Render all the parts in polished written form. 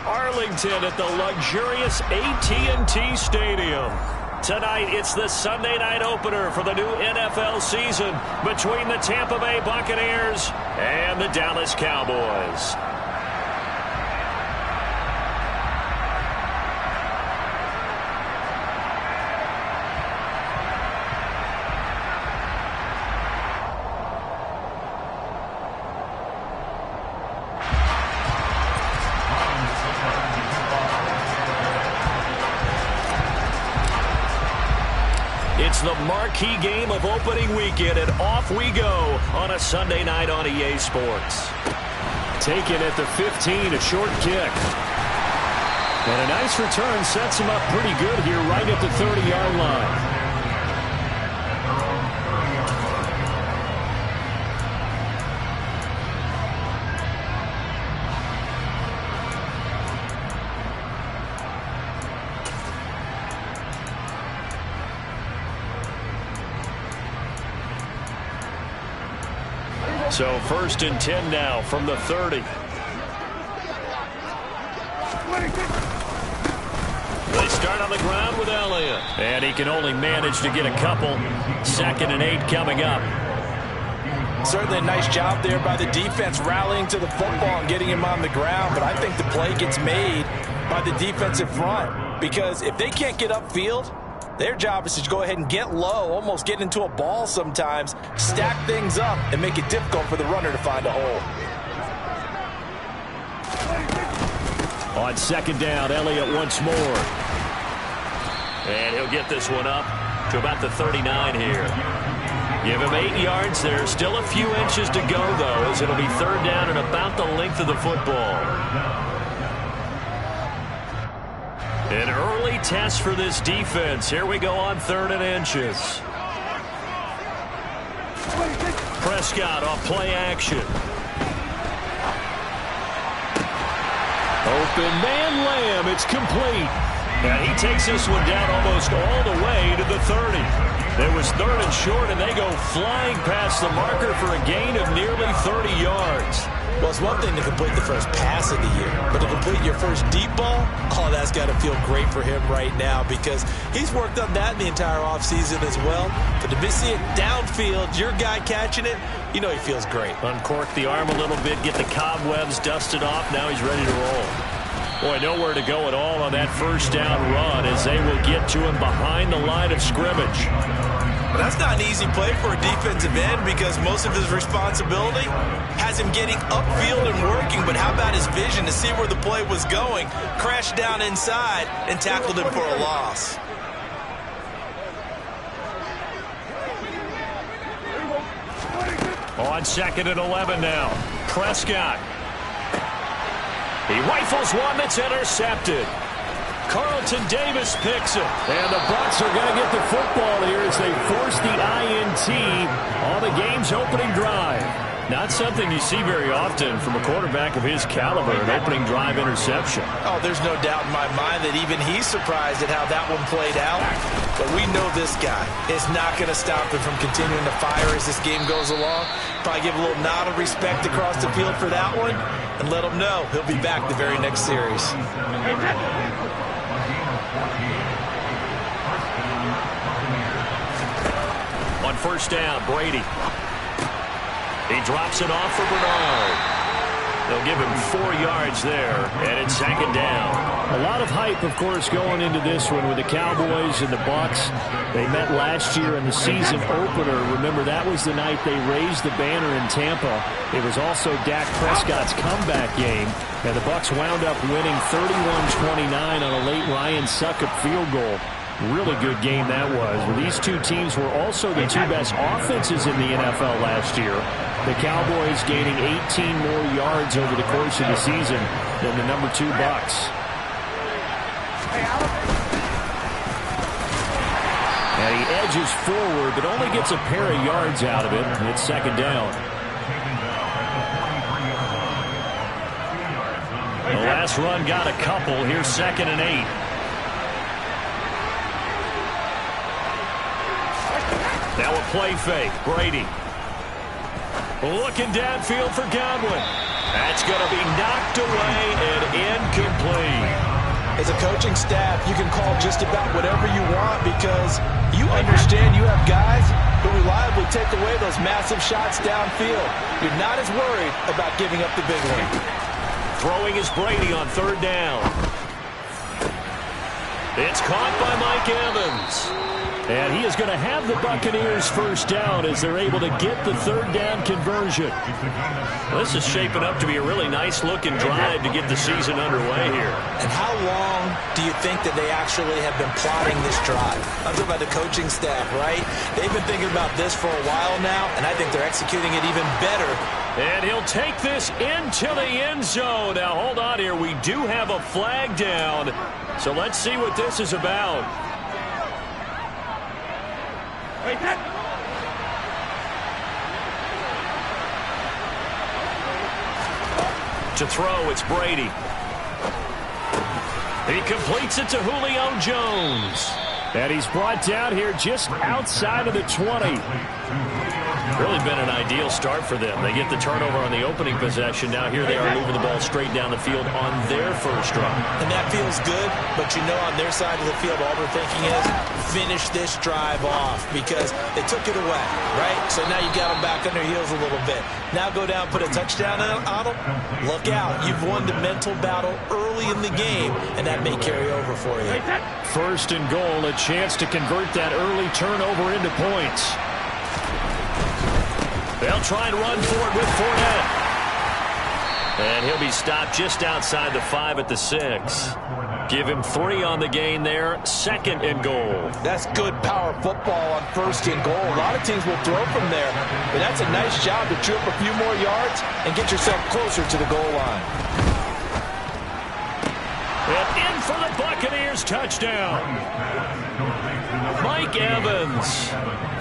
Arlington at the luxurious AT&T Stadium. Tonight, it's the Sunday night opener for the new NFL season between the Tampa Bay Buccaneers and the Dallas Cowboys. It's the marquee game of opening weekend, and off we go on a Sunday night on EA Sports. Taken at the 15, a short kick. And a nice return sets him up pretty good here right at the 30-yard line. So 1st and 10 now from the 30. They start on the ground with Elliott. And he can only manage to get a couple. 2nd and 8 coming up. Certainly a nice job there by the defense rallying to the football and getting him on the ground. But I think the play gets made by the defensive front. Because if they can't get upfield, their job is to go ahead and get low, almost get into a ball sometimes, stack things up, and make it difficult for the runner to find a hole. On 2nd down, Elliott once more. And he'll get this one up to about the 39 here. Give him 8 yards there. Still a few inches to go, though, as it'll be 3rd down and about the length of the football. An early test for this defense. Here we go on 3rd and inches. Prescott off play action. Open man Lamb. It's complete. And he takes this one down almost all the way to the 30. It was 3rd and short, and they go flying past the marker for a gain of nearly 30 yards. Well, it's one thing to complete the first pass of the year, but to complete your first deep ball, oh, that's got to feel great for him right now because he's worked on that in the entire offseason as well. But to see it downfield, your guy catching it, you know he feels great. Uncork the arm a little bit, get the cobwebs dusted off. Now he's ready to roll. Boy, nowhere to go at all on that 1st down run as they will get to him behind the line of scrimmage. But that's not an easy play for a defensive end because most of his responsibility has him getting upfield and working. But how about his vision to see where the play was going, crashed down inside, and tackled him for a loss. On 2nd and 11 now. Prescott. He rifles one that's intercepted. Carlton Davis picks it. And the Bucs are going to get the football here as they force the INT on the game's opening drive. Not something you see very often from a quarterback of his caliber, an opening drive interception. Oh, there's no doubt in my mind that even he's surprised at how that one played out. But we know this guy is not going to stop him from continuing to fire as this game goes along. Probably give a little nod of respect across the field for that one and let him know he'll be back the very next series. On 1st down, Brady. He drops it off for Bernard. They'll give him 4 yards there, and it's 2nd down. A lot of hype, of course, going into this one with the Cowboys and the Bucs. They met last year in the season opener. Remember, that was the night they raised the banner in Tampa. It was also Dak Prescott's comeback game, and the Bucs wound up winning 31-29 on a late Ryan Succop field goal. Really good game that was. Well, these two teams were also the 2 best offenses in the NFL last year. The Cowboys gaining 18 more yards over the course of the season than the number 2 Bucs. And he edges forward, but only gets a pair of yards out of it. It's 2nd down. The last run got a couple. Here's 2nd and 8. Now a play fake. Brady. Looking downfield for Godwin. That's going to be knocked away and incomplete. As a coaching staff, you can call just about whatever you want because you understand you have guys who reliably take away those massive shots downfield. You're not as worried about giving up the big one. Throwing is Brady on third down. It's caught by Mike Evans. And he is going to have the Buccaneers first down as they're able to get the third down conversion. This is shaping up to be a really nice-looking drive to get the season underway here. And how long do you think that they actually have been plotting this drive? I'm talking about the coaching staff, right? They've been thinking about this for a while now, and I think they're executing it even better. And he'll take this into the end zone. Now, hold on here. We do have a flag down, so let's see what this is about. To throw, it's Brady. He completes it to Julio Jones. And he's brought down here just outside of the 20. Really been an ideal start for them. They get the turnover on the opening possession. Now here they are moving the ball straight down the field on their first drive. And that feels good, but you know on their side of the field all they're thinking is finish this drive off because they took it away, right? So now you got them back on their heels a little bit. Now go down, put a touchdown on them. Look out. You've won the mental battle early in the game, and that may carry over for you. First and goal, a chance to convert that early turnover into points. They'll try and run for it with Fournette. And he'll be stopped just outside the 5 at the 6. Give him 3 on the gain there. Second and goal. That's good power football on first and goal. A lot of teams will throw from there, but that's a nice job to chew up a few more yards and get yourself closer to the goal line. And in for the Buccaneers touchdown. Mike Evans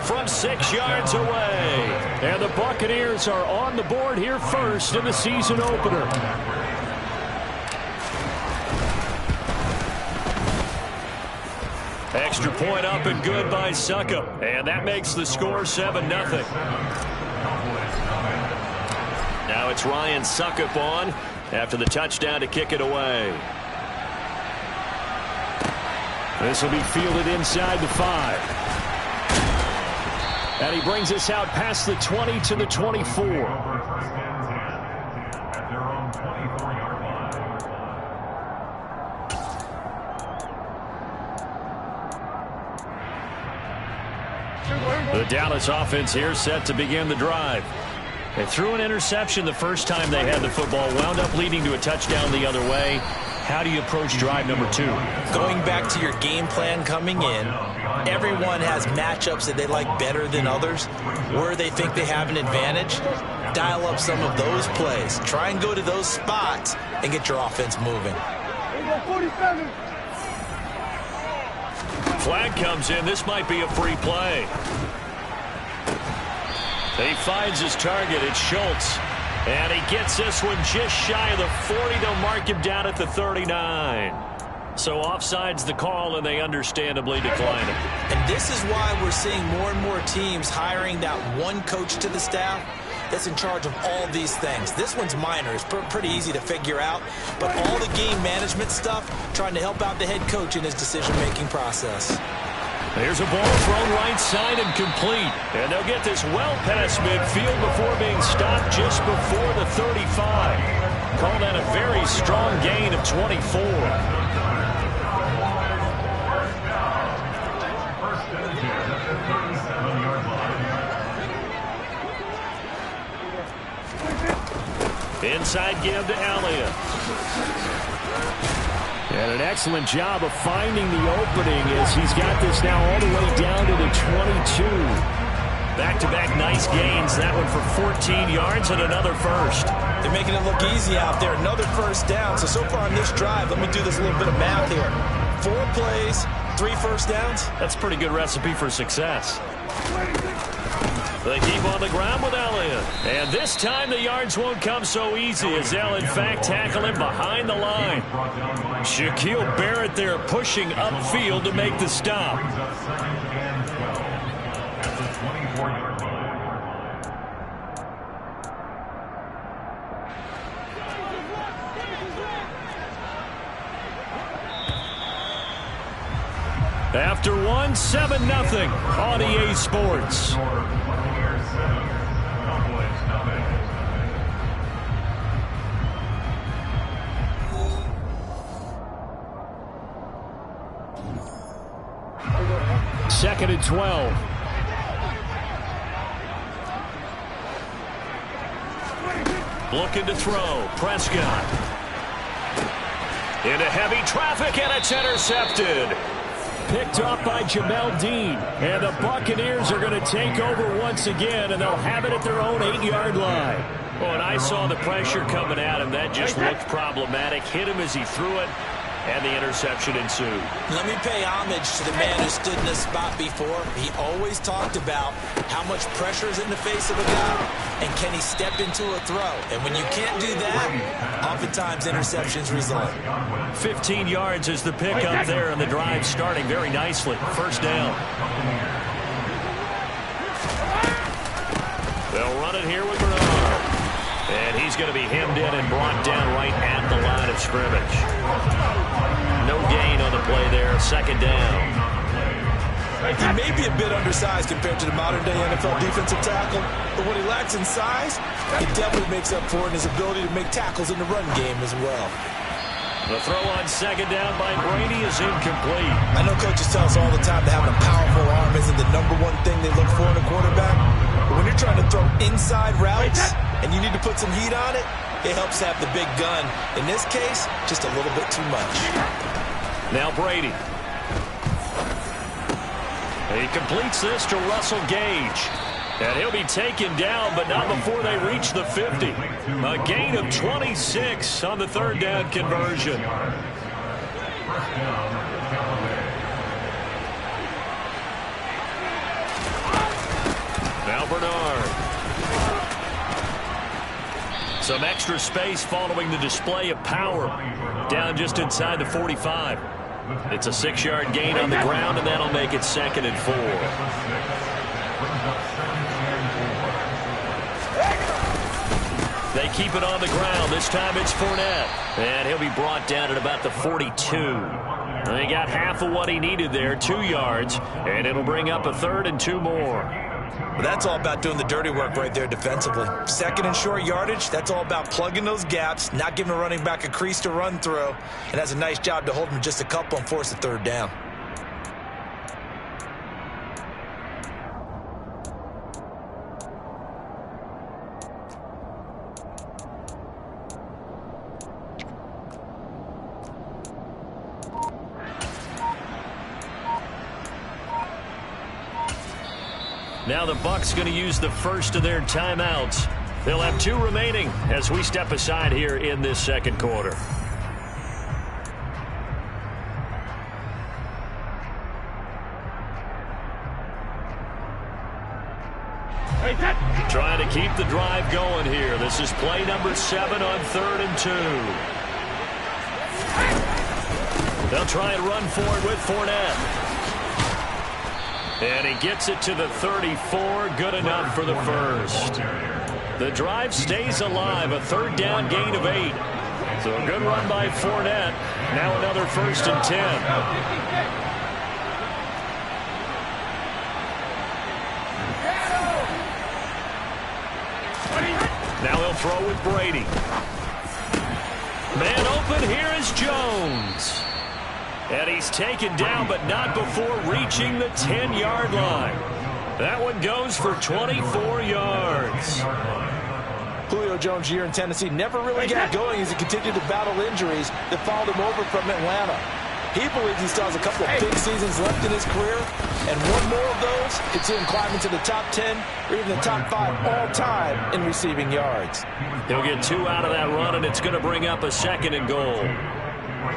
from 6 yards away. And the Buccaneers are on the board here first in the season opener. Extra point up and good by Succop. And that makes the score 7-0. Now it's Ryan Succop on after the touchdown to kick it away. This will be fielded inside the 5. And he brings us out past the 20 to the 24. The Dallas offense here set to begin the drive. They threw an interception the first time they had the football, wound up leading to a touchdown the other way. How do you approach drive number 2? Going back to your game plan coming in, everyone has matchups that they like better than others. Where they think they have an advantage, dial up some of those plays. Try and go to those spots and get your offense moving. Flag comes in. This might be a free play. He finds his target. It's Schultz. And he gets this one just shy of the 40. They'll mark him down at the 39. So offside's the call, and they understandably decline it. And this is why we're seeing more and more teams hiring that one coach to the staff that's in charge of all these things. This one's minor. It's pretty easy to figure out. But all the game management stuff, trying to help out the head coach in his decision-making process. Here's a ball thrown right side and complete. And they'll get this well past midfield before being stopped just before the 35. Call that a very strong gain of 24. Inside give to Elliott. And an excellent job of finding the opening as he's got this now all the way down to the 22. Back-to-back nice gains. That one for 14 yards and another first. They're making it look easy out there. Another first down. So far on this drive, let me do this little bit of math here. 4 plays, 3 first downs. That's a pretty good recipe for success. They keep on the ground with Elliott. And this time the yards won't come so easy as they'll in fact tackle him behind the line. Shaquille Barrett there pushing upfield to make the stop. After one, 7-0 on EA Sports. Second and 12. Looking to throw. Prescott. Into heavy traffic, and it's intercepted. Picked up by Jamel Dean. And the Buccaneers are going to take over once again, and they'll have it at their own 8-yard line. Well, and I saw the pressure coming at him. That just looked problematic. Hit him as he threw it, and the interception ensued. Let me pay homage to the man who stood in this spot before. He always talked about how much pressure is in the face of a guy, and can he step into a throw. And when you can't do that, oftentimes interceptions result. 15 yards is the pickup there, and the drive starting very nicely. First down. They'll run it here with Bernard. And he's going to be hemmed in and brought down right at the line of scrimmage. No gain on the play there. Second down. He may be a bit undersized compared to the modern-day NFL defensive tackle, but when he lacks in size, it definitely makes up for it in his ability to make tackles in the run game as well. The throw on second down by Brady is incomplete. I know coaches tell us all the time that having a powerful arm isn't the number one thing they look for in a quarterback, but when you're trying to throw inside routes and you need to put some heat on it, it helps have the big gun. In this case, just a little bit too much. Now Brady. He completes this to Russell Gage. And he'll be taken down, but not before they reach the 50. A gain of 26 on the third down conversion. Now Bernard. Some extra space following the display of power. Down just inside the 45. It's a 6-yard gain on the ground, and that'll make it second and 4. They keep it on the ground. This time it's Fournette. And he'll be brought down at about the 42. They got half of what he needed there, 2 yards, and it'll bring up a third and 2 more. Well, that's all about doing the dirty work right there defensively. Second and short yardage, that's all about plugging those gaps, not giving a running back a crease to run through, and has a nice job to hold him just a couple and force a third down. Now the Bucs going to use the first of their timeouts. They'll have 2 remaining as we step aside here in this second quarter. Trying to keep the drive going here. This is play number 7 on 3rd and 2. They'll try and run forward with Fournette. And he gets it to the 34. Good enough for the first. The drive stays alive. A third down gain of 8. So a good run by Fournette. Now another 1st and 10. Now he'll throw with Brady. Man open. Here is Jones. And he's taken down, but not before reaching the 10-yard line. That one goes for 24 yards. Julio Jones' year in Tennessee never really got going as he continued to battle injuries that followed him over from Atlanta. He believes he still has a couple of big seasons left in his career, and one more of those could see him climb into the top 10 or even the top 5 all-time in receiving yards. He'll get 2 out of that run, and it's going to bring up a 2nd and goal.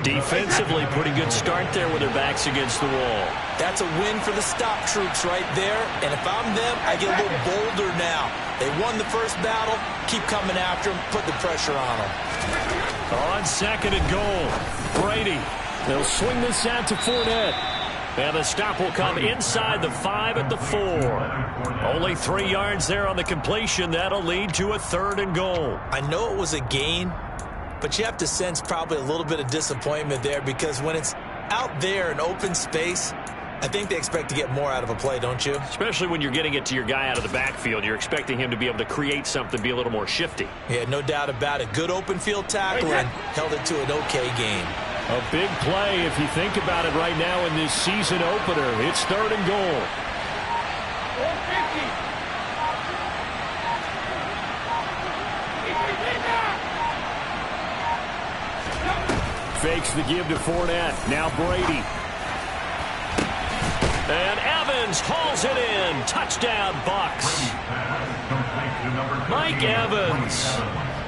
Defensively, pretty good start there with their backs against the wall. That's a win for the stop troops right there. And if I'm them, I get a little bolder now. They won the first battle. Keep coming after them. Put the pressure on them. On 2nd and goal, Brady. They'll swing this out to Fournette. And the stop will come inside the 5 at the 4. Only 3 yards there on the completion. That'll lead to a 3rd and goal. I know it was a gain, but you have to sense probably a little bit of disappointment there, because when it's out there in open space, I think they expect to get more out of a play, don't you? Especially when you're getting it to your guy out of the backfield. You're expecting him to be able to create something, be a little more shifty. Yeah, no doubt about it. Good open field tackle and held it to an okay game. A big play if you think about it right now in this season opener. It's 3rd and goal. Fakes the give to Fournette. Now Brady. And Evans hauls it in. Touchdown, Bucs. Mike Evans.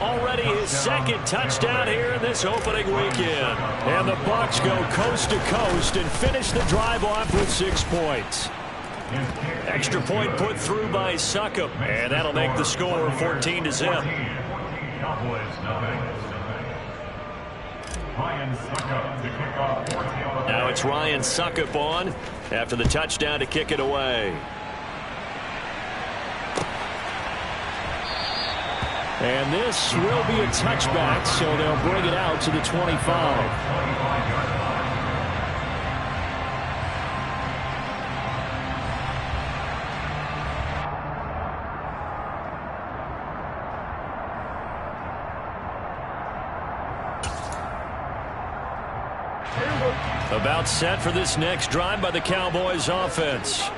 Already his 2nd touchdown here in this opening weekend. And the Bucs go coast to coast and finish the drive off with 6 points. Extra point put through by Succop. And that'll make the score 14-0. Now it's Ryan Succop on after the touchdown to kick it away. And this will be a touchback, so they'll bring it out to the 25. About set for this next drive by the Cowboys offense.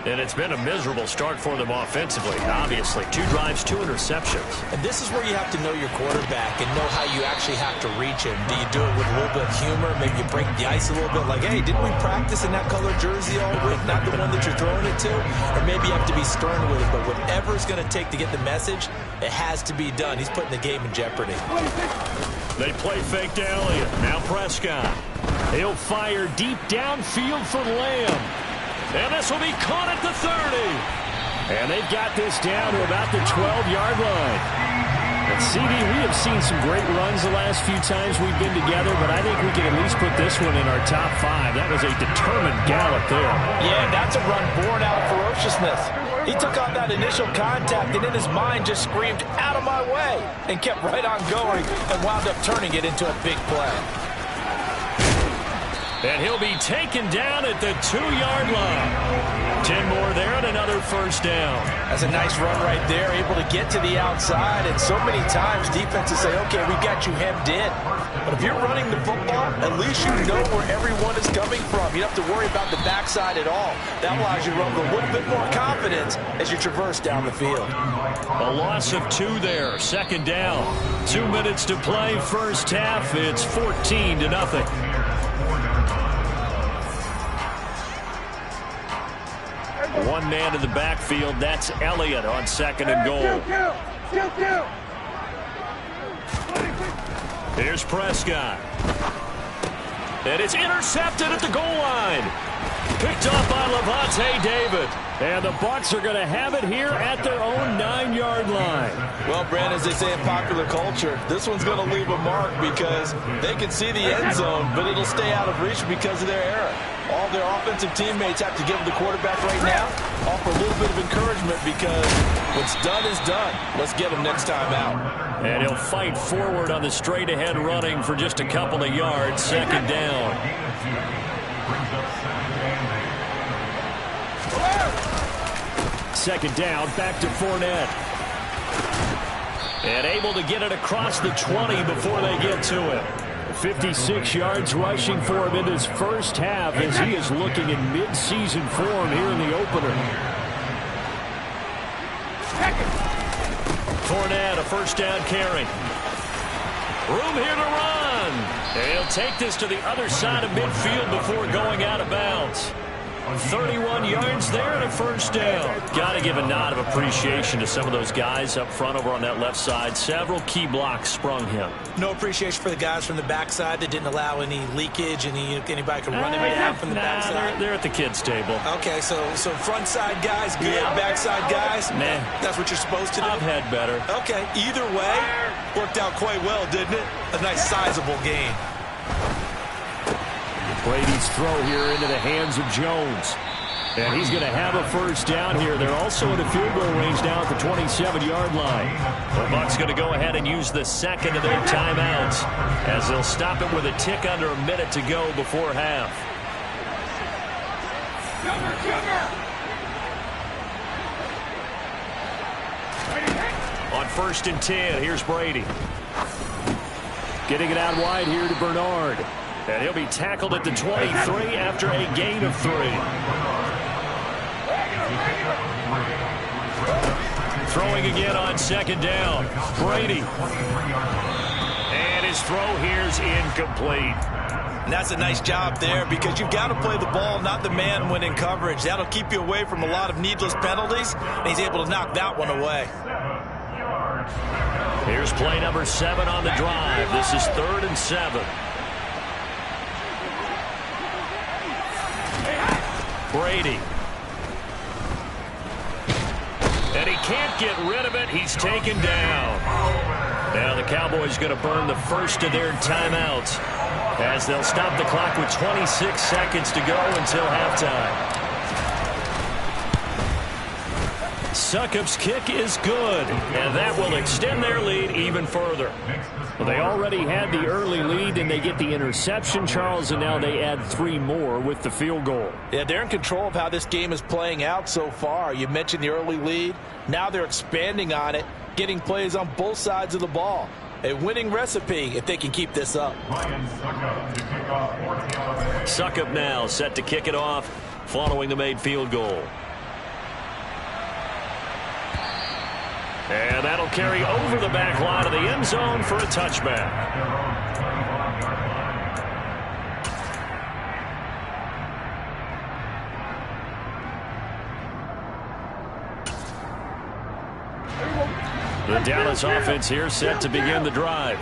And it's been a miserable start for them offensively, obviously. 2 drives, 2 interceptions. And this is where you have to know your quarterback and know how you actually have to reach him. Do you do it with a little bit of humor? Maybe you break the ice a little bit like, hey, didn't we practice in that colored jersey all week? Not the one that you're throwing it to? Or maybe you have to be stern with it. But whatever it's going to take to get the message, it has to be done. He's putting the game in jeopardy. They play fake to Elliott. Now Prescott. He'll fire deep downfield for Lamb. And this will be caught at the 30. And they've got this down to about the 12-yard line. And CD, we have seen some great runs the last few times we've been together, but I think we can at least put this one in our top 5. That was a determined gallop there. Yeah, that's a run born out of ferociousness. He took on that initial contact and in his mind just screamed, out of my way, and kept right on going and wound up turning it into a big play. And he'll be taken down at the 2-yard line. 10 more there and another first down. That's a nice run right there, able to get to the outside. And so many times defenses say, okay, we got you hemmed in. But if you're running the football, at least you know where everyone is coming from. You don't have to worry about the backside at all. That allows you to run with a little bit more confidence as you traverse down the field. A loss of 2 there. 2nd down. 2 minutes to play first half. It's 14-0. One man in the backfield. That's Elliott on 2nd and goal. Here's Prescott. And it's intercepted at the goal line. Picked up by Levante David. And the Bucs are going to have it here at their own 9-yard line. Well, Brand, as they say in popular culture, this one's going to leave a mark because they can see the end zone, but it'll stay out of reach because of their error. All their offensive teammates have to give the quarterback right now, offer a little bit of encouragement because what's done is done. Let's get him next time out. And he'll fight forward on the straight-ahead running for just a couple of yards. 2nd down. Second down, back to Fournette. And able to get it across the 20 before they get to it. 56 yards rushing for him in his first half as he is looking in mid-season form here in the opener. Fournette, a first down carry. Room here to run. And he'll take this to the other side of midfield before going out of bounds. 31 yards there and a first down. Got to give a nod of appreciation to some of those guys up front over on that left side. Several key blocks sprung him. No appreciation for the guys from the backside that didn't allow any leakage, anybody could run him down from the backside. They're at the kids' table. Okay, so front side guys good, backside guys? Nah. That's what you're supposed to do? I've had better. Okay, either way, worked out quite well, didn't it? A nice sizable gain. Brady's throw here into the hands of Jones. And he's going to have a first down here. They're also in a field goal range now at the 27-yard line. The Bucs going to go ahead and use the second of their timeouts as they'll stop it with a tick under a minute to go before half. On 1st and 10, here's Brady. Getting it out wide here to Bernard. And he'll be tackled at the 23 after a gain of 3. Throwing again on 2nd down. Brady. And his throw here's incomplete. And that's a nice job there because you've got to play the ball, not the man when in coverage. That'll keep you away from a lot of needless penalties, and he's able to knock that one away. Here's play number 7 on the drive. This is 3rd and 7. Brady. And he can't get rid of it. He's taken down. Now the Cowboys going to burn the first of their timeouts as they'll stop the clock with 26 seconds to go until halftime. Succop's kick is good, and that will extend their lead even further. Well, they already had the early lead, and they get the interception, Charles, and now they add 3 more with the field goal. Yeah, they're in control of how this game is playing out so far. You mentioned the early lead. Now they're expanding on it, getting plays on both sides of the ball. A winning recipe if they can keep this up. Succop now set to kick it off following the made field goal. And that'll carry over the back line of the end zone for a touchback. The Dallas offense here set to begin the drive.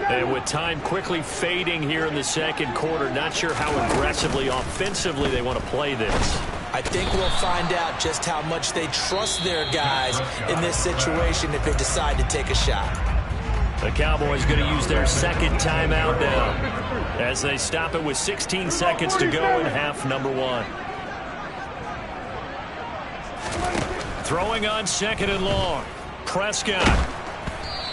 And with time quickly fading here in the second quarter, not sure how aggressively, offensively they want to play this. I think we'll find out just how much they trust their guys in this situation if they decide to take a shot. The Cowboys going to use their second timeout now as they stop it with 16 seconds to go in half number 1. Throwing on 2nd and long. Prescott.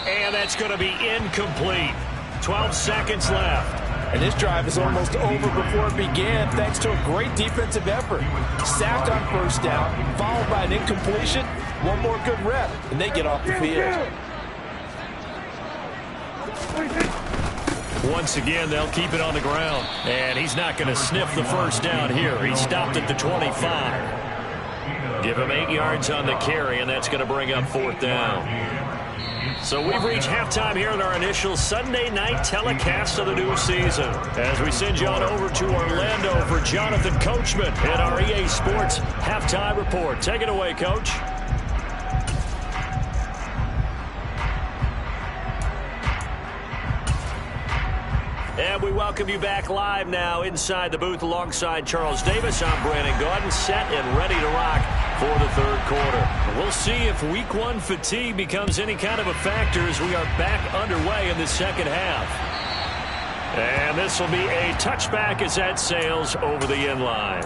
And that's going to be incomplete. 12 seconds left. And this drive is almost over before it began thanks to a great defensive effort. Sacked on 1st down, followed by an incompletion. One more good rep, and they get off the field. Once again, they'll keep it on the ground. And he's not going to sniff the 1st down here. He stopped at the 25. Give him 8 yards on the carry, and that's going to bring up 4th down. So we've reached halftime here in our initial Sunday night telecast of the new season. As we send you on over to Orlando for Jonathan Coachman in our EA Sports Halftime Report. Take it away, Coach. And we welcome you back live now inside the booth alongside Charles Davis. I'm Brandon Gaudin, set and ready to rock for the 3rd quarter. We'll see if week 1 fatigue becomes any kind of a factor as we are back underway in the second half. And this will be a touchback as that sails over the end line.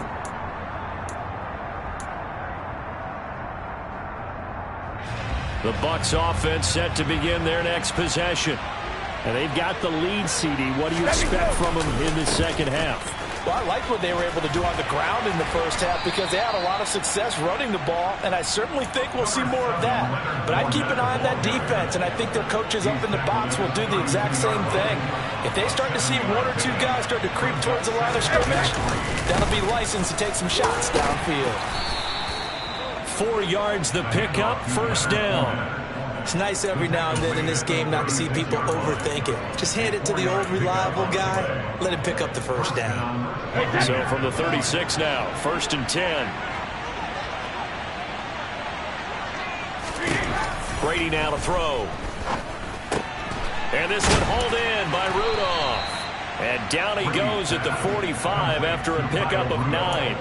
The Bucs offense set to begin their next possession. And they've got the lead, CD. What do you expect from them in the second half? Well, I like what they were able to do on the ground in the first half because they had a lot of success running the ball, and I certainly think we'll see more of that. But I'd keep an eye on that defense, and I think their coaches up in the box will do the exact same thing. If they start to see 1 or 2 guys start to creep towards the line of scrimmage, that'll be licensed to take some shots downfield. 4 yards the pickup, 1st down. It's nice every now and then in this game not to see people overthink it. Just hand it to the old reliable guy. Let him pick up the 1st down. So from the 36 now, 1st and 10. Brady now to throw. And this one hauled in by Rudolph. And down he goes at the 45 after a pickup of 9.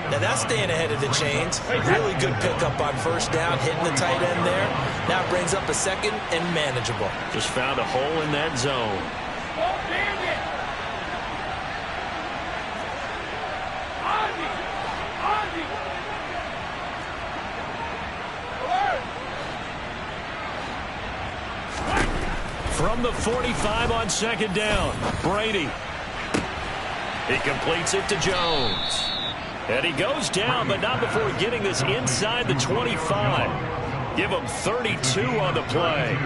Now that's staying ahead of the chains. Really good pickup on 1st down, hitting the tight end there. Now it brings up a 2nd and manageable. Just found a hole in that zone. From the 45 on 2nd down, Brady. He completes it to Jones. And he goes down, but not before getting this inside the 25. Give him 32 on the play.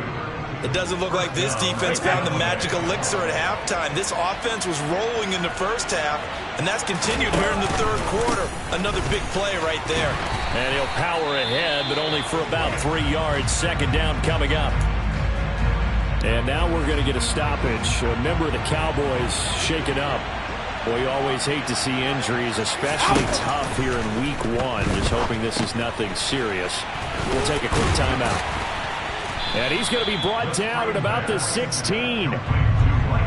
It doesn't look like this defense found the magic elixir at halftime. This offense was rolling in the first half, and that's continued here in the third quarter. Another big play right there. And he'll power ahead, but only for about 3 yards. Second down coming up. And now we're going to get a stoppage. A member of the Cowboys shaken up. Boy, you always hate to see injuries, especially tough here in week 1. Just hoping this is nothing serious. We'll take a quick timeout. And he's going to be brought down at about the 16.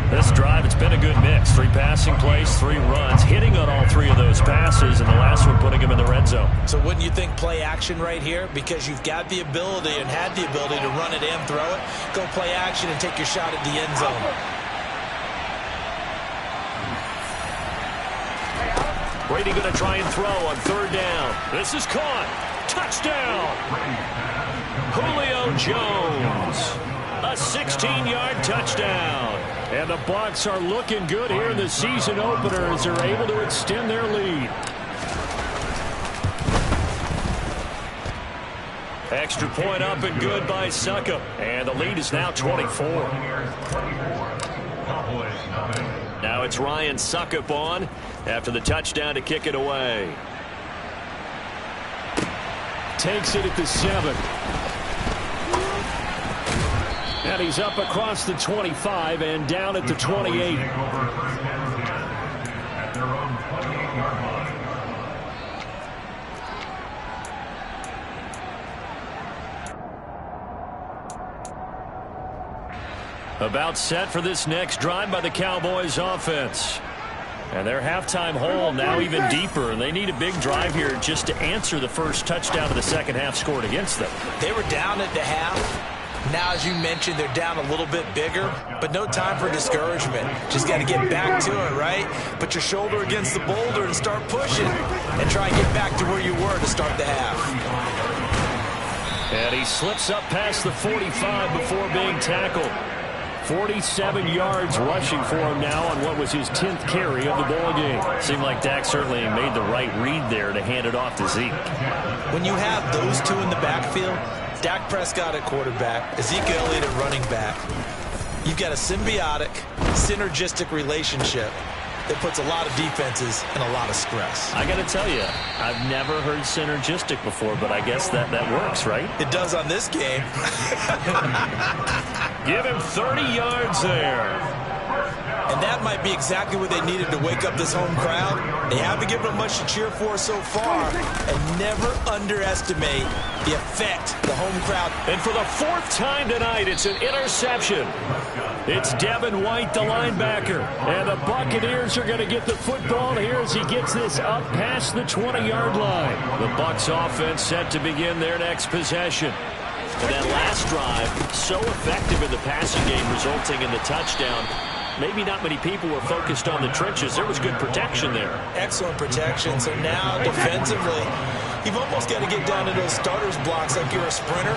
This drive, it's been a good mix. 3 passing plays, 3 runs, hitting on all 3 of those passes, and the last one putting him in the red zone. So wouldn't you think play action right here? Because you've got the ability and had the ability to run it and throw it. Go play action and take your shot at the end zone. Brady going to try and throw on third down. This is caught. Touchdown. Julio Jones. A 16-yard touchdown. And the Bucs are looking good here in the season opener as they're able to extend their lead. Extra point up and good by Succop. And the lead is now 24. Now it's Ryan Succop on after the touchdown to kick it away. Takes it at the 7. And he's up across the 25 and down at the 28. About set for this next drive by the Cowboys offense. And their halftime hole now even deeper. And they need a big drive here just to answer the first touchdown of the second half scored against them. They were down at the half. Now, as you mentioned, they're down a little bit bigger, but no time for discouragement. Just got to get back to it, right? Put your shoulder against the boulder and start pushing and try and get back to where you were to start the half. And he slips up past the 45 before being tackled. 47 yards rushing for him now on what was his 10th carry of the ball game. Seemed like Dak certainly made the right read there to hand it off to Zeke. When you have those two in the backfield, Dak Prescott at quarterback, Ezekiel Elliott at running back, you've got a symbiotic, synergistic relationship that puts a lot of defenses in a lot of stress. I got to tell you, I've never heard synergistic before, but I guess that works, right? It does on this game. Give him 30 yards there. And that might be exactly what they needed to wake up this home crowd. They haven't given them much to cheer for so far. And never underestimate the effect the home crowd. And for the 4th time tonight, it's an interception. It's Devin White, the linebacker. And the Buccaneers are going to get the football here as he gets this up past the 20-yard line. The Bucs offense set to begin their next possession. And that last drive, so effective in the passing game, resulting in the touchdown. Maybe not many people were focused on the trenches. There was good protection there. Excellent protection. So now defensively, you've almost got to get down to those starters blocks like you're a sprinter.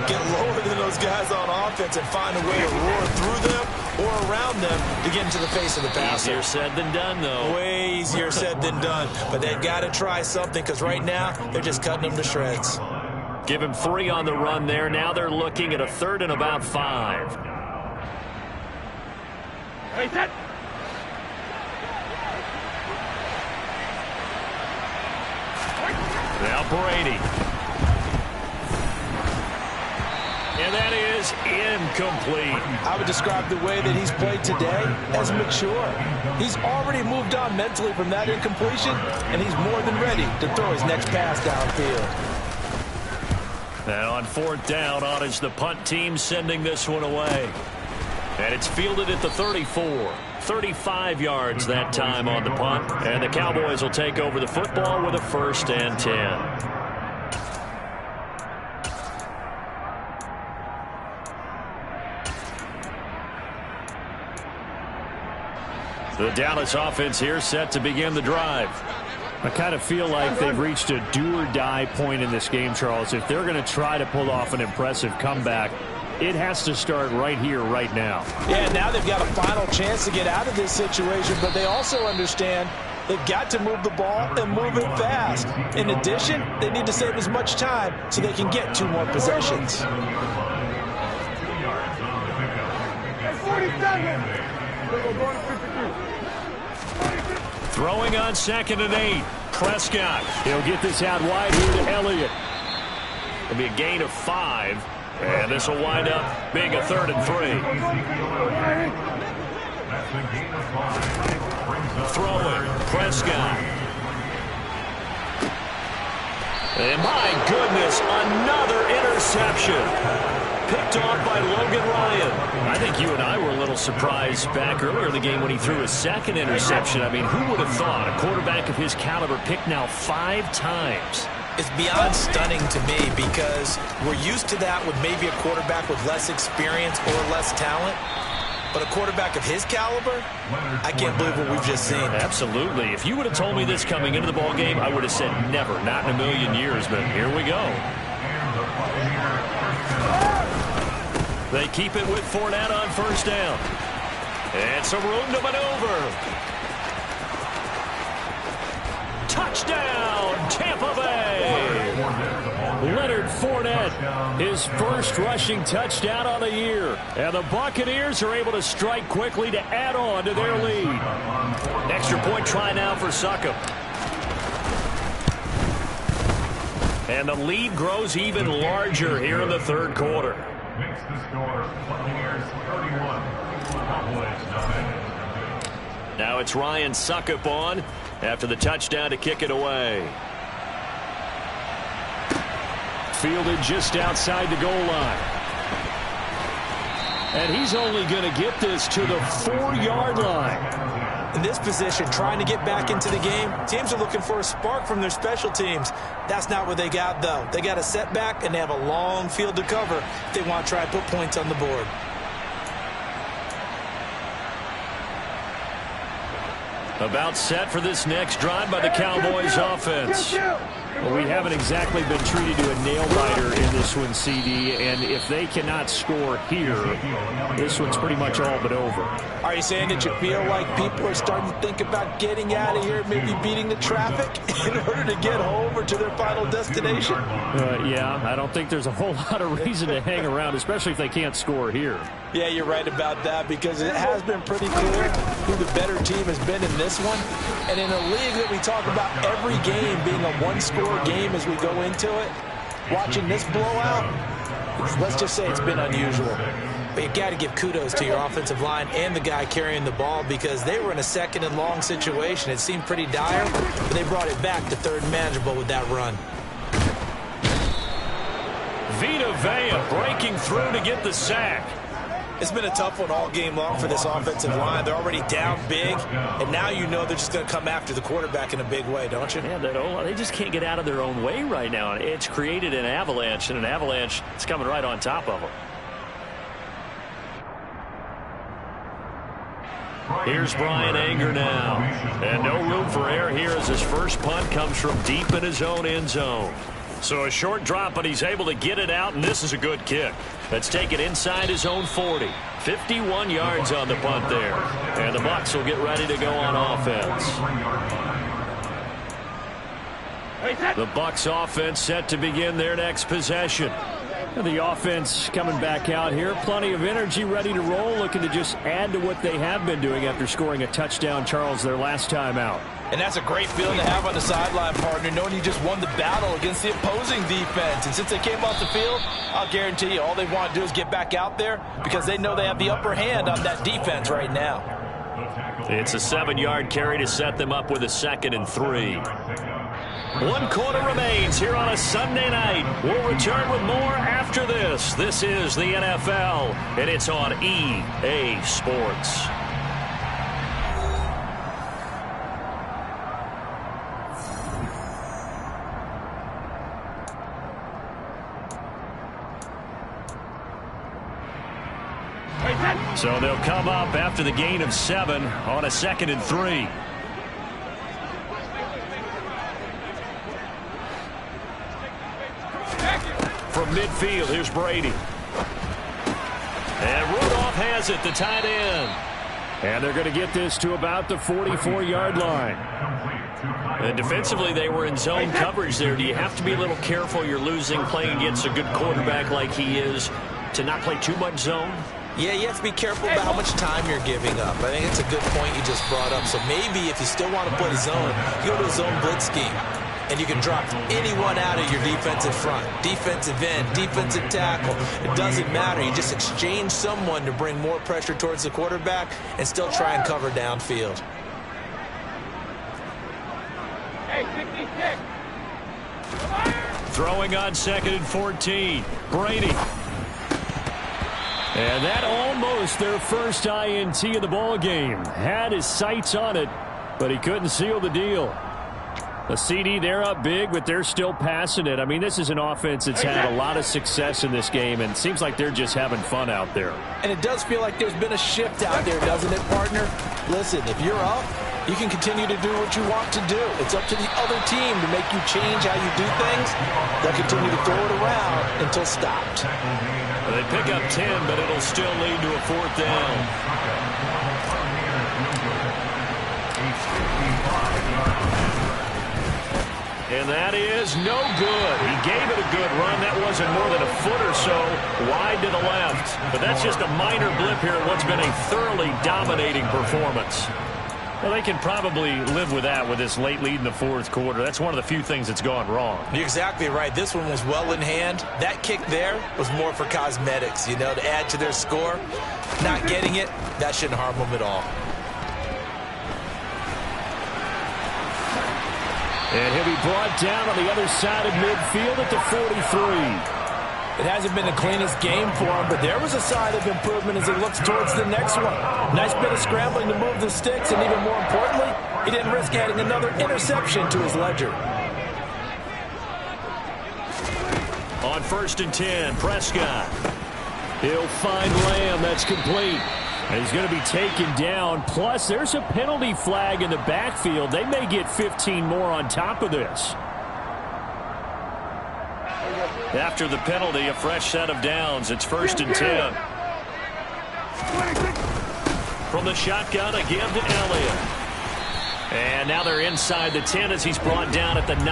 Get lower than those guys on offense and find a way to roar through them or around them to get into the face of the passer. Easier said than done, though. Way easier said than done. But they've got to try something because right now they're just cutting them to shreds. Give him 3 on the run there. Now they're looking at a 3rd and about 5. Set. Now Brady. And that is incomplete. I would describe the way that he's played today as mature. He's already moved on mentally from that incompletion, and he's more than ready to throw his next pass downfield. Now on 4th down, on is the punt team sending this one away. And it's fielded at the 34. 35 yards that time on the punt. And the Cowboys will take over the football with a 1st and 10. The Dallas offense here set to begin the drive. I kind of feel like they've reached a do-or-die point in this game, Charles. If they're going to try to pull off an impressive comeback, it has to start right here, right now. Yeah, now they've got a final chance to get out of this situation, but they also understand They've got to move the ball and move it fast. In addition, they need to save as much time so they can get 2 more possessions. Throwing on 2nd and 8. Prescott. He'll get this out wide here to Elliott. It'll be a gain of 5. And this will wind up being a 3rd and 3. Throwing. Prescott. And my goodness, another interception. Picked off by Logan Ryan. I think you and I were a little surprised back earlier in the game when he threw his 2nd interception. I mean, who would have thought a quarterback of his caliber picked now 5 times? It's beyond stunning to me because we're used to that with maybe a quarterback with less experience or less talent. But a quarterback of his caliber, I can't believe what we've just seen. Absolutely. If you would have told me this coming into the ball game, I would have said never, not in a million years. But here we go. They keep it with Fournette on 1st down. And some room to maneuver. Touchdown, Tampa Bay. Leonard Fournette, his first rushing touchdown on the year. And the Buccaneers are able to strike quickly to add on to their lead. Extra point try now for Succop. And the lead grows even larger here in the 3rd quarter. Makes the score Buccaneers 31. Now it's Ryan Succop on after the touchdown to kick it away. Fielded just outside the goal line. And he's only going to get this to the 4-yard line. In this position, trying to get back into the game, teams are looking for a spark from their special teams. That's not what they got, though. They got a setback, and they have a long field to cover if they want to try and put points on the board. About set for this next drive by the Cowboys offense. Well, we haven't exactly been treated to a nail-biter in this one, CD, and if they cannot score here, this one's pretty much all but over. Are you saying that you feel like people are starting to think about getting out of here, maybe beating the traffic in order to get home or to their final destination? Yeah, I don't think there's a whole lot of reason to hang around, especially if they can't score here. Yeah, you're right about that because it has been pretty clear who the better team has been in this one. And in a league that we talk about every game being a one-score game as we go into it, watching this blowout, let's just say it's been unusual. But you've got to give kudos to your offensive line and the guy carrying the ball because they were in a 2nd and long situation. It seemed pretty dire, but they brought it back to 3rd and manageable with that run. Vita Vea breaking through to get the sack. It's been a tough one all game long for this offensive line. They're already down big, and now you know they're just going to come after the quarterback in a big way, don't you? Yeah, they just can't get out of their own way right now. It's created an avalanche, and an avalanche is coming right on top of them. Here's Brian Anger now. And no room for error here as his first punt comes from deep in his own end zone. So a short drop, but he's able to get it out, and this is a good kick. Let's take it inside his own 40. 51 yards on the punt there. And the Bucs will get ready to go on offense. The Bucs offense set to begin their next possession. And the offense coming back out here. Plenty of energy, ready to roll, looking to just add to what they have been doing after scoring a touchdown, Charles, their last time out. And that's a great feeling to have on the sideline, partner, knowing you just won the battle against the opposing defense. And since they came off the field, I'll guarantee you all they want to do is get back out there because they know they have the upper hand on that defense right now. It's a 7-yard carry to set them up with a 2nd and 3. 1 quarter remains here on a Sunday night. We'll return with more after this. This is the NFL, and it's on EA Sports. So they'll come up after the gain of 7 on a 2nd and 3. From midfield, here's Brady. And Rudolph has it, the tight end. And they're going to get this to about the 44-yard line. And defensively, they were in zone coverage there. Do you have to be a little careful? You're losing, playing against a good quarterback like he is, to not play too much zone? Yeah, you have to be careful about how much time you're giving up. I think it's a good point you just brought up. So maybe if you still want to play zone, you go to a zone blitz scheme. And you can drop anyone out of your defensive front, defensive end, defensive tackle. It doesn't matter. You just exchange someone to bring more pressure towards the quarterback and still try and cover downfield. Throwing on 2nd and 14. Brady. And that almost their first INT of the ball game. Had his sights on it, but he couldn't seal the deal. A CD, they're up big, but they're still passing it. I mean, this is an offense that's had a lot of success in this game, and it seems like they're just having fun out there. And it does feel like there's been a shift out there, doesn't it, partner? Listen, if you're up, you can continue to do what you want to do. It's up to the other team to make you change how you do things. They'll continue to throw it around until stopped. Well, they pick up 10, but it'll still lead to a 4th down. And that is no good. He gave it a good run. That wasn't more than a foot or so wide to the left. But that's just a minor blip here in what's been a thoroughly dominating performance. Well, they can probably live with that with this late lead in the 4th quarter. That's one of the few things that's gone wrong. You're exactly right. This one was well in hand. That kick there was more for cosmetics, you know, to add to their score. Not getting it, that shouldn't harm them at all. And he'll be brought down on the other side of midfield at the 43. It hasn't been the cleanest game for him, but there was a sign of improvement as he looks towards the next one. Nice bit of scrambling to move the sticks, and even more importantly, he didn't risk adding another interception to his ledger. On 1st and 10, Prescott. He'll find Lamb. That's complete. And he's going to be taken down. Plus, there's a penalty flag in the backfield. They may get 15 more on top of this. After the penalty, a fresh set of downs. It's 1st and 10. From the shotgun, a give to Elliott. And now they're inside the 10 as he's brought down at the 9.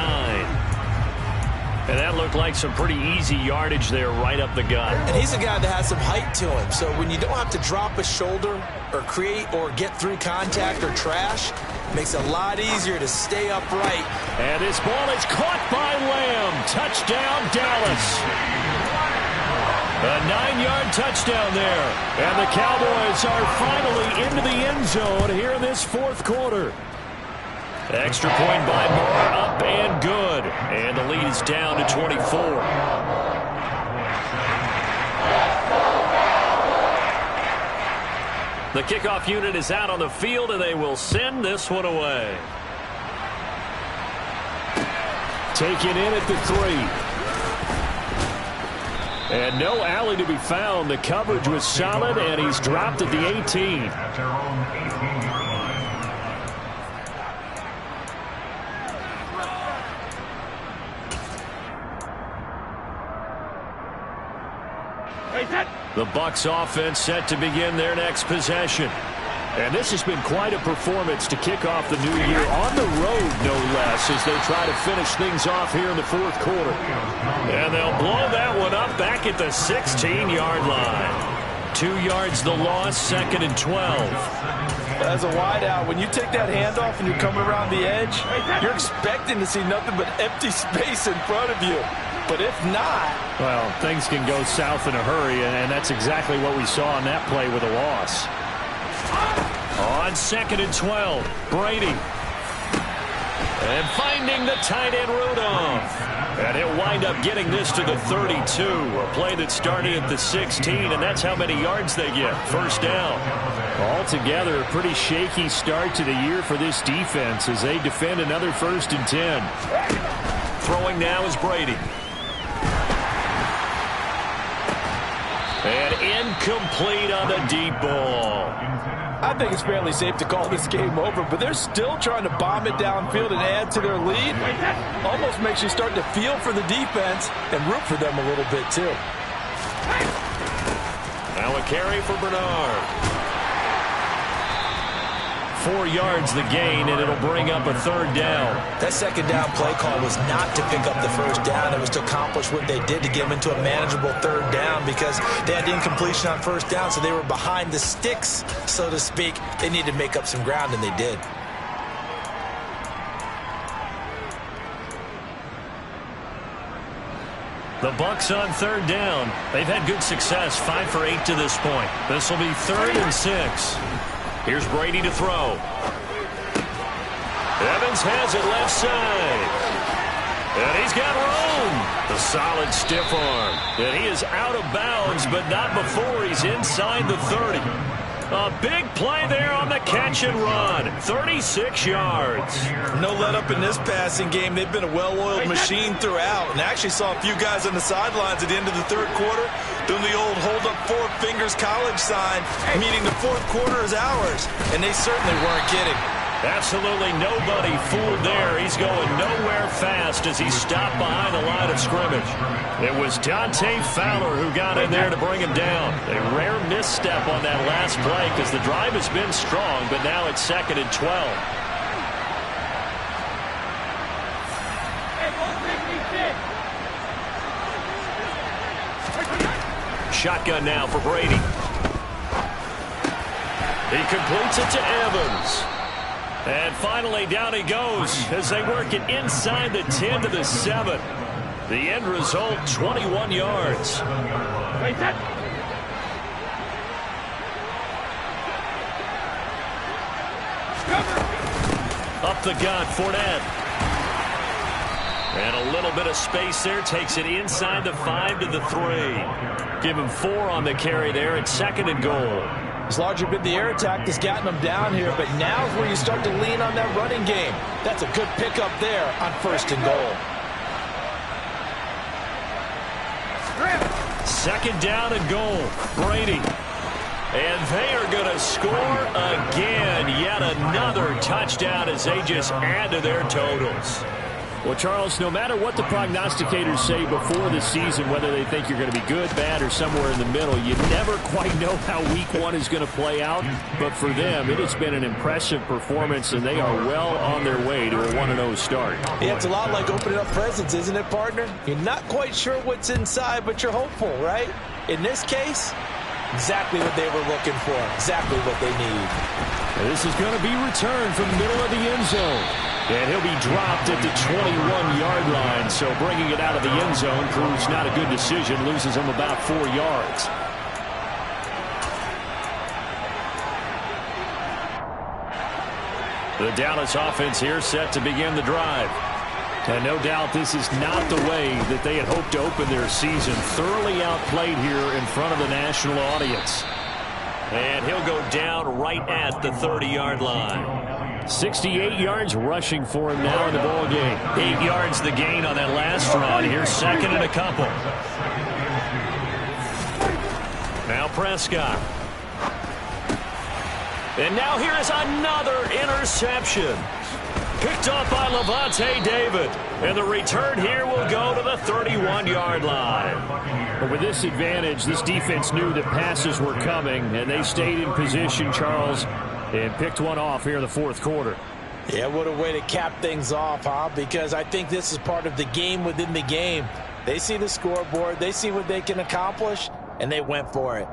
And that looked like some pretty easy yardage there right up the gut. And he's a guy that has some height to him. So when you don't have to drop a shoulder or create or get through contact or trash, it makes it a lot easier to stay upright. And this ball is caught by Lamb. Touchdown, Dallas. A 9-yard touchdown there. And the Cowboys are finally into the end zone here in this 4th quarter. Extra point by Moore, up and good. And the lead is down to 24. The kickoff unit is out on the field, and they will send this one away. Taken in at the 3. And no alley to be found. The coverage was solid, and he's dropped at the 18. The Bucs offense set to begin their next possession. And this has been quite a performance to kick off the new year on the road, no less, as they try to finish things off here in the 4th quarter. And they'll blow that one up back at the 16-yard line. 2 yards the loss, 2nd and 12. As a wideout, when you take that handoff and you're coming around the edge, you're expecting to see nothing but empty space in front of you. But if not... Well, things can go south in a hurry, and that's exactly what we saw on that play with a loss. On 2nd and 12, Brady. And finding the tight end Rudolph. And he'll wind up getting this to the 32. A play that started at the 16, and that's how many yards they get. 1st down. Altogether, a pretty shaky start to the year for this defense as they defend another 1st and 10. Throwing now is Brady. And incomplete on the deep ball. I think it's fairly safe to call this game over, but they're still trying to bomb it downfield and add to their lead. Almost makes you start to feel for the defense and root for them a little bit, too. Now a carry for Bernard. 4 yards the gain, and it'll bring up a 3rd down. That 2nd down play call was not to pick up the 1st down. It was to accomplish what they did to get them into a manageable 3rd down because they had incompletion on 1st down, so they were behind the sticks, so to speak. They needed to make up some ground, and they did. The Bucs on 3rd down. They've had good success, 5 for 8 to this point. This will be 3rd and 6. Here's Brady to throw. Evans has it left side. And he's got room. The solid stiff arm. And he is out of bounds, but not before he's inside the 30. A big play there on the catch and run. 36 yards. No let up in this passing game. They've been a well-oiled machine throughout. And I actually saw a few guys on the sidelines at the end of the 3rd quarter doing the old hold up 4 fingers college sign, meaning the 4th quarter is ours. And they certainly weren't kidding. Absolutely nobody fooled there. He's going nowhere fast as he stopped behind the line of scrimmage. It was Dante Fowler who got in there to bring him down. A rare misstep on that last play because the drive has been strong, but now it's 2nd and 12. Shotgun now for Brady. He completes it to Evans. And finally, down he goes as they work it inside the 10 to the 7. The end result, 21 yards. Up the gut, Fournette. And a little bit of space there, takes it inside the 5 to the 3. Give him 4 on the carry there at 2nd and goal. It's largely been the air attack that's gotten them down here, but now is where you start to lean on that running game. That's a good pickup there on 1st and goal. 2nd down and goal. Brady. And they are going to score again. Yet another touchdown as they just add to their totals. Well, Charles, no matter what the prognosticators say before the season, whether they think you're going to be good, bad, or somewhere in the middle, you never quite know how week 1 is going to play out. But for them, it has been an impressive performance, and they are well on their way to a 1-0 start. Yeah, it's a lot like opening up presents, isn't it, partner? You're not quite sure what's inside, but you're hopeful, right? In this case, exactly what they were looking for, exactly what they need. And this is going to be returned from the middle of the end zone. And he'll be dropped at the 21-yard line. So bringing it out of the end zone proves not a good decision. Loses him about 4 yards. The Dallas offense here set to begin the drive. And no doubt this is not the way that they had hoped to open their season. Thoroughly outplayed here in front of the national audience. And he'll go down right at the 30-yard line. 68 yards rushing for him now in the ball game. 8 yards the gain on that last run. Here's 2nd and a couple. Now Prescott. And now here is another interception. Picked off by Levante David. And the return here will go to the 31-yard line. But with this advantage, this defense knew that passes were coming, and they stayed in position, Charles, and picked one off here in the 4th quarter. Yeah, what a way to cap things off, huh? Because I think this is part of the game within the game. They see the scoreboard, they see what they can accomplish, and they went for it.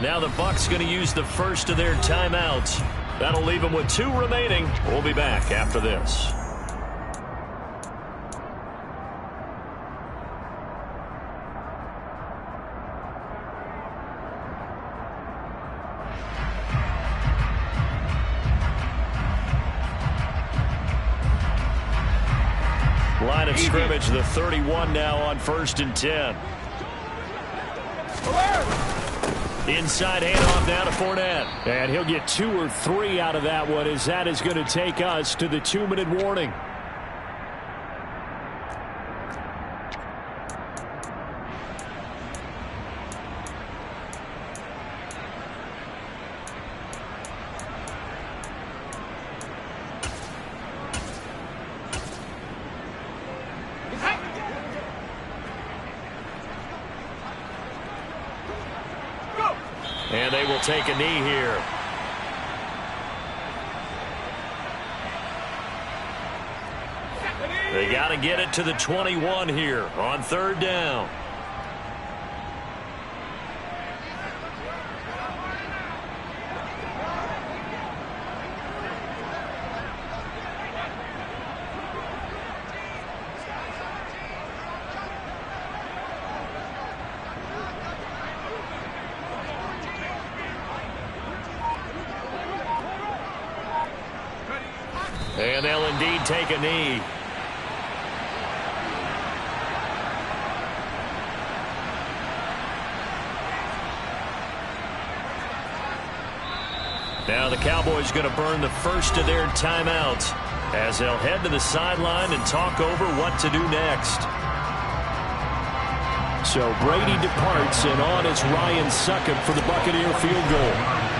Now the Bucs going to use the first of their timeouts. That'll leave them with 2 remaining. We'll be back after this. Line of scrimmage, the 31 now on 1st and 10. Inside handoff now to Fournette. And he'll get 2 or 3 out of that one, as that is going to take us to the 2-minute warning. And they will take a knee here. They got to get it to the 21 here on 3rd down. And they'll indeed take a knee. Now the Cowboys going to burn the first of their timeouts as they'll head to the sideline and talk over what to do next. So Brady departs, and on is Ryan Succop for the Buccaneer field goal.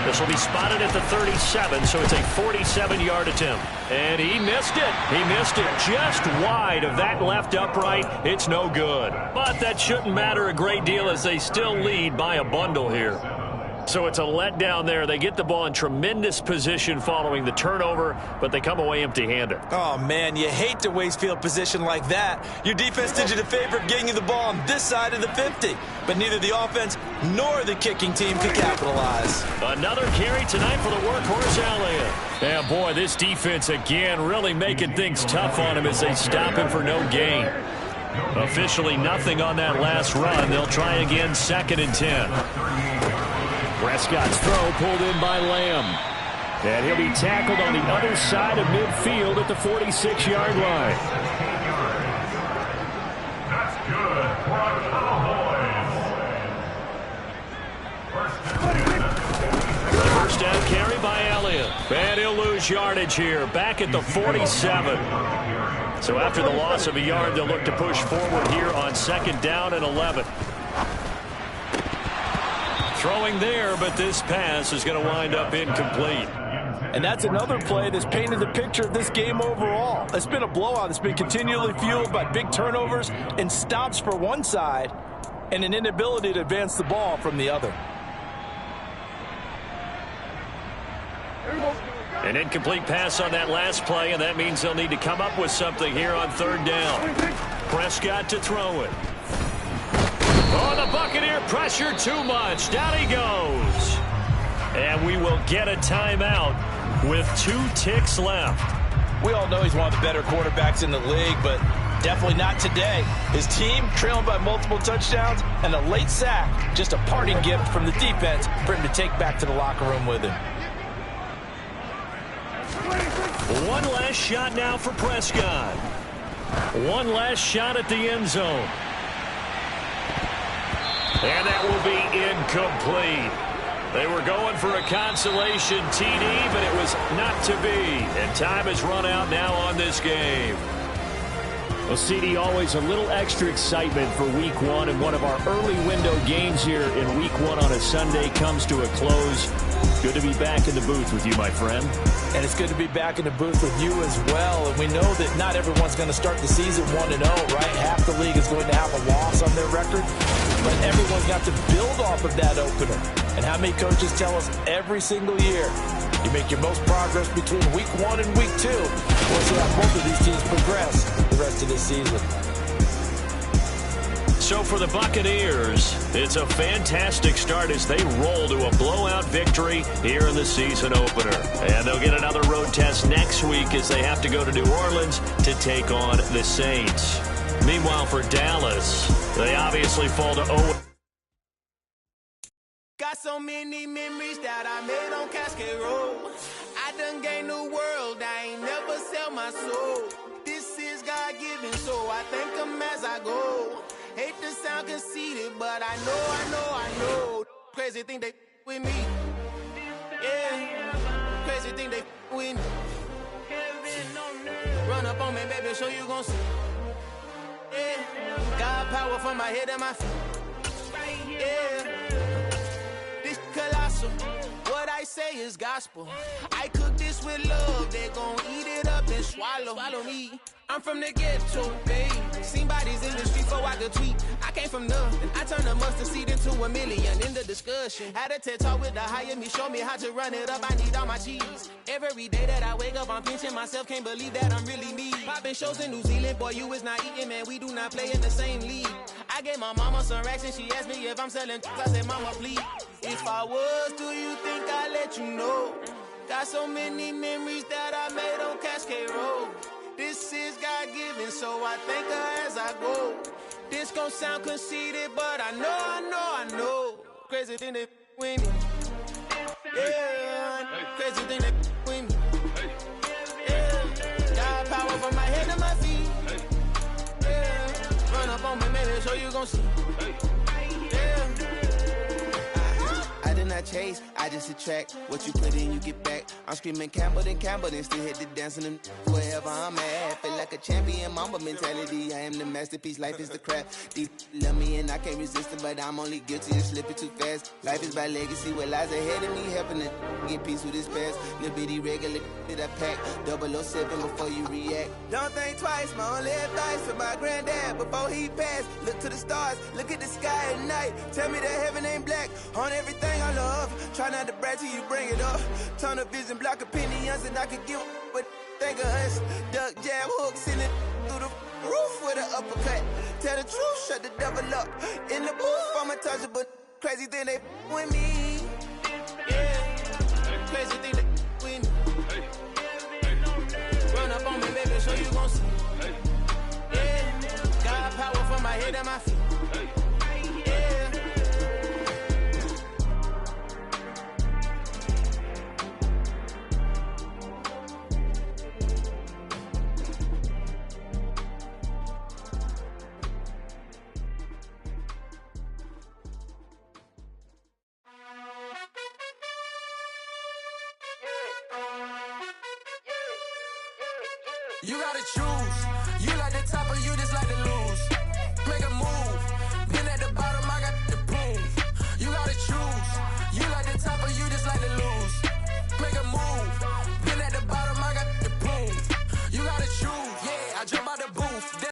This will be spotted at the 37, so it's a 47-yard attempt. And he missed it. He missed it just wide of that left upright. It's no good. But that shouldn't matter a great deal as they still lead by a bundle here. So it's a letdown there. They get the ball in tremendous position following the turnover, but they come away empty-handed. Oh, man, you hate to waste field position like that. Your defense did you the favor of getting you the ball on this side of the 50. But neither the offense nor the kicking team could capitalize. Another carry tonight for the workhorse, Elliott. Yeah, boy, this defense again really making things tough on him as they stop him for no gain. Officially nothing on that last run. They'll try again, 2nd and 10. Prescott's throw pulled in by Lamb. And he'll be tackled on the other side of midfield at the 46-yard line. That's good for the Cowboys. First down carry by Elliott. And he'll lose yardage here, back at the 47. So after the loss of a yard, they'll look to push forward here on 2nd down and 11. Throwing there, but this pass is going to wind up incomplete. And that's another play that's painted the picture of this game overall. It's been a blowout. It's been continually fueled by big turnovers and stops for one side and an inability to advance the ball from the other. An incomplete pass on that last play, and that means they'll need to come up with something here on 3rd down. Prescott to throw it. Oh, the Buccaneer pressure too much. Down he goes. And we will get a timeout with 2 ticks left. We all know he's one of the better quarterbacks in the league, but definitely not today. His team trailing by multiple touchdowns and a late sack. Just a parting gift from the defense for him to take back to the locker room with him. One last shot now for Prescott. One last shot at the end zone. And that will be incomplete. They were going for a consolation TD, but it was not to be. And time has run out now on this game. Well, CD, always a little extra excitement for Week 1, and one of our early window games here in Week 1 on a Sunday comes to a close. Good to be back in the booth with you, my friend. And it's good to be back in the booth with you as well. And we know that not everyone's going to start the season 1-0, right? Half the league is going to have a loss on their record. But everyone's got to build off of that opener. And how many coaches tell us every single year, you make your most progress between Week 1 and Week 2. We'll see how both of these teams progress the rest of this season. So for the Buccaneers, it's a fantastic start as they roll to a blowout victory here in the season opener. And they'll get another road test next week as they have to go to New Orleans to take on the Saints. Meanwhile, for Dallas, they obviously fall to 0. Got so many memories that I made on Cascade Road. I done gained the world, I ain't never sell my soul. This is God-given, so I thank him as I go. Hate to sound conceited, but I know. Crazy thing they with me. Yeah, crazy thing they with me. Run up on me, baby, so you gon' see. Yeah, God power from my head and my feet. Yeah, this colossal. What I say is gospel. I cook this with love. They gon' eat it up and swallow me. I'm from the ghetto, babe. Seen bodies in the street before I could tweet. I came from nothing. I turned a mustard seed into $1 million in the discussion. Had a TED talk with the higher me, show me how to run it up. I need all my cheese. Every day that I wake up, I'm pinching myself. Can't believe that I'm really me. Popping shows in New Zealand, boy, you is not eating, man. We do not play in the same league. I gave my mama some racks and she asked me if I'm selling. I said, mama, please. If I was, do you think I'd let you know? Got so many memories that I made on Cascade Road. This is God-given, so I thank her as I go. This gon' sound conceited, but I know. Crazy thing that with me. Yeah, crazy thing that with me. Yeah, got power from my head to my feet. Yeah, run up on me, maybe, so you gon' see. Yeah. I did not chase, I just attract. What you put in, you get back. I'm screaming Campbell, then still hit the dancing and wherever I'm at. Feel like a champion, mamba mentality. I am the masterpiece, life is the crap. These love me and I can't resist it, but I'm only guilty of slipping too fast. Life is by legacy, what lies ahead of me, helping to get peace with this past. Little bitty regular that I pack, 007 before you react. Don't think twice, my only advice for my granddad before he passed. Look to the stars, look at the sky at night. Tell me that heaven ain't black on everything I love. Try not to brag till you bring it up. Tunnel vision, block opinions, and I could give but think of us. Duck jab hooks in it through the roof with an uppercut. Tell the truth, shut the devil up. In the booth, I'm untouchable. Crazy thing they with me. Yeah, crazy thing they with me. Run up on me, baby, so you gon' see. Yeah, got power from my head and my feet. Yeah. You gotta choose. You like the top or you just like to lose. Make a move.